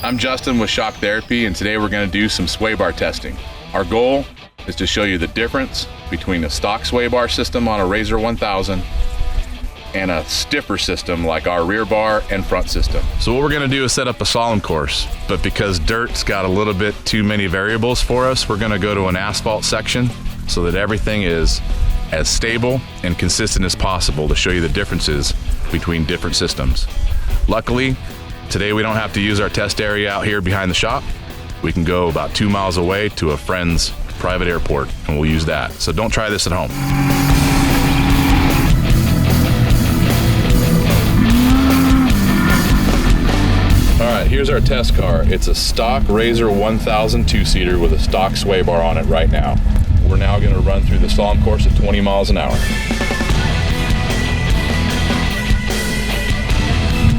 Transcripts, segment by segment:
I'm Justin with Shock Therapy, and today we're going to do some sway bar testing. Our goal is to show you the difference between a stock sway bar system on a RZR 1000 and a stiffer system like our rear bar and front system. So what we're going to do is set up a slalom course, but because dirt's got a little bit too many variables for us, we're going to go to an asphalt section so that everything is as stable and consistent as possible to show you the differences between different systems. Luckily, today we don't have to use our test area out here behind the shop. We can go about 2 miles away to a friend's private airport and we'll use that. So don't try this at home. All right, here's our test car. It's a stock RZR 1000 two-seater with a stock sway bar on it right now. We're now gonna run through the slalom course at 20 miles an hour.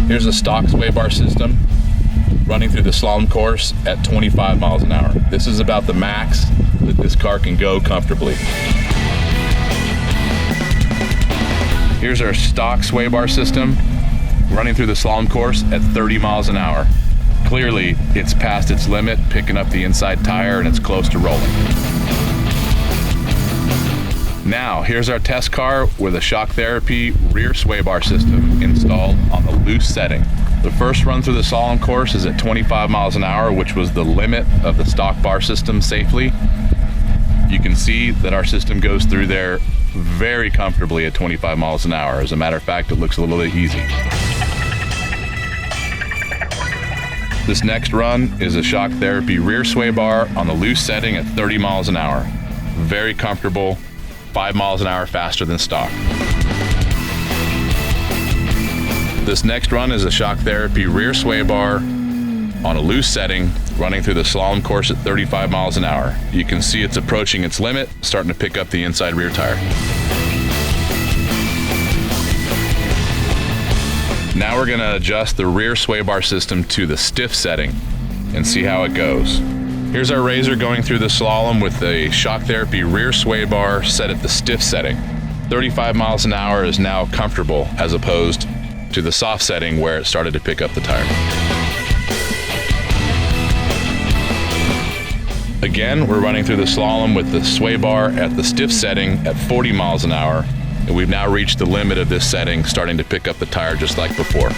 Here's a stock sway bar system running through the slalom course at 25 miles an hour. This is about the max that this car can go comfortably. Here's our stock sway bar system running through the slalom course at 30 miles an hour. Clearly, it's past its limit, picking up the inside tire, and it's close to rolling. Now, here's our test car with a Shock Therapy rear sway bar system installed on the loose setting. The first run through the slalom course is at 25 miles an hour, which was the limit of the stock bar system safely. You can see that our system goes through there very comfortably at 25 miles an hour. As a matter of fact, it looks a little bit easy. This next run is a Shock Therapy rear sway bar on the loose setting at 30 miles an hour. Very comfortable. 5 miles an hour faster than stock. This next run is a Shock Therapy rear sway bar on a loose setting, running through the slalom course at 35 miles an hour. You can see it's approaching its limit, starting to pick up the inside rear tire. Now we're gonna adjust the rear sway bar system to the stiff setting and see how it goes. Here's our RZR going through the slalom with the Shock Therapy rear sway bar set at the stiff setting. 35 miles an hour is now comfortable as opposed to the soft setting where it started to pick up the tire. Again, we're running through the slalom with the sway bar at the stiff setting at 40 miles an hour, and we've now reached the limit of this setting, starting to pick up the tire just like before.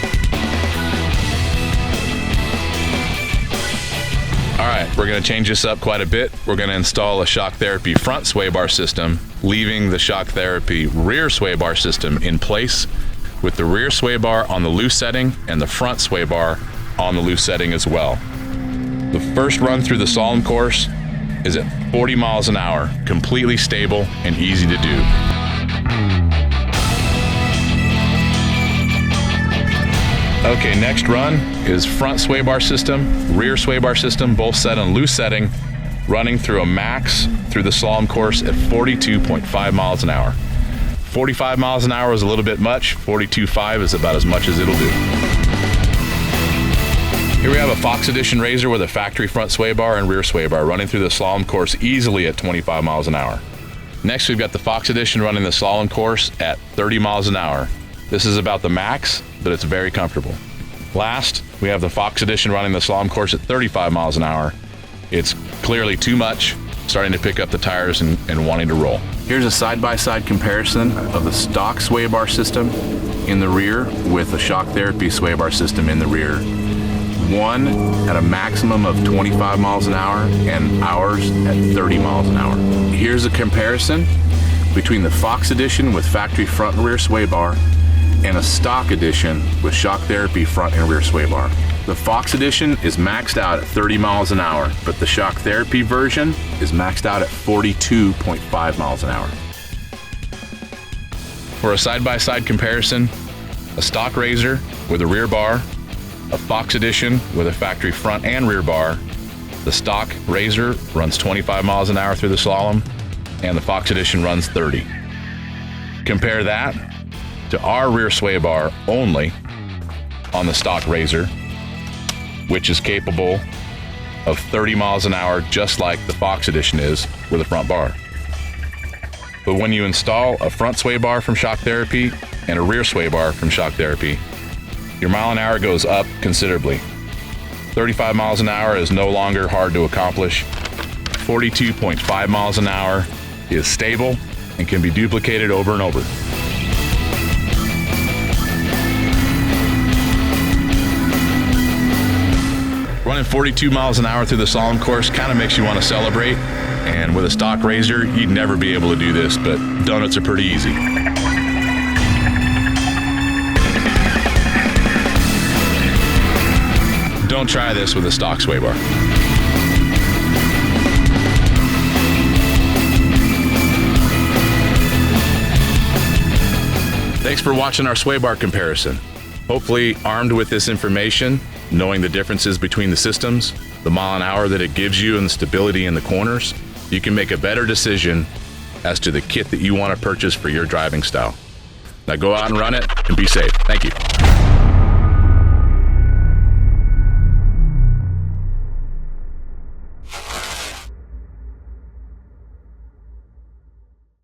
All right, we're gonna change this up quite a bit. We're gonna install a Shock Therapy front sway bar system, leaving the Shock Therapy rear sway bar system in place with the rear sway bar on the loose setting and the front sway bar on the loose setting as well. The first run through the slalom course is at 40 miles an hour, completely stable and easy to do. Okay, next run is front sway bar system, rear sway bar system, both set on loose setting, running through a max through the slalom course at 42.5 miles an hour. 45 miles an hour is a little bit much, 42.5 is about as much as it'll do. Here we have a Fox Edition RZR with a factory front sway bar and rear sway bar running through the slalom course easily at 25 miles an hour. Next, we've got the Fox Edition running the slalom course at 30 miles an hour. This is about the max, but it's very comfortable. Last, we have the Fox Edition running the slalom course at 35 miles an hour. It's clearly too much, starting to pick up the tires and wanting to roll. Here's a side-by-side comparison of the stock sway bar system in the rear with the Shock Therapy sway bar system in the rear. One at a maximum of 25 miles an hour and ours at 30 miles an hour. Here's a comparison between the Fox Edition with factory front and rear sway bar and a stock edition with Shock Therapy front and rear sway bar. The Fox Edition is maxed out at 30 miles an hour, but the Shock Therapy version is maxed out at 42.5 miles an hour. For a side-by-side comparison, a stock RZR with a rear bar, a Fox Edition with a factory front and rear bar, the stock RZR runs 25 miles an hour through the slalom, and the Fox Edition runs 30. Compare that to our rear sway bar only on the stock RZR, which is capable of 30 miles an hour, just like the Fox Edition is with a front bar. But when you install a front sway bar from Shock Therapy and a rear sway bar from Shock Therapy, your mile an hour goes up considerably. 35 miles an hour is no longer hard to accomplish. 42.5 miles an hour is stable and can be duplicated over and over. Running 42 miles an hour through the slalom course kind of makes you want to celebrate. And with a stock RZR, you'd never be able to do this, but donuts are pretty easy. Don't try this with a stock sway bar. Thanks for watching our sway bar comparison. Hopefully, armed with this information, knowing the differences between the systems, the mile an hour that it gives you, and the stability in the corners, you can make a better decision as to the kit that you want to purchase for your driving style. Now go out and run it and be safe. Thank you.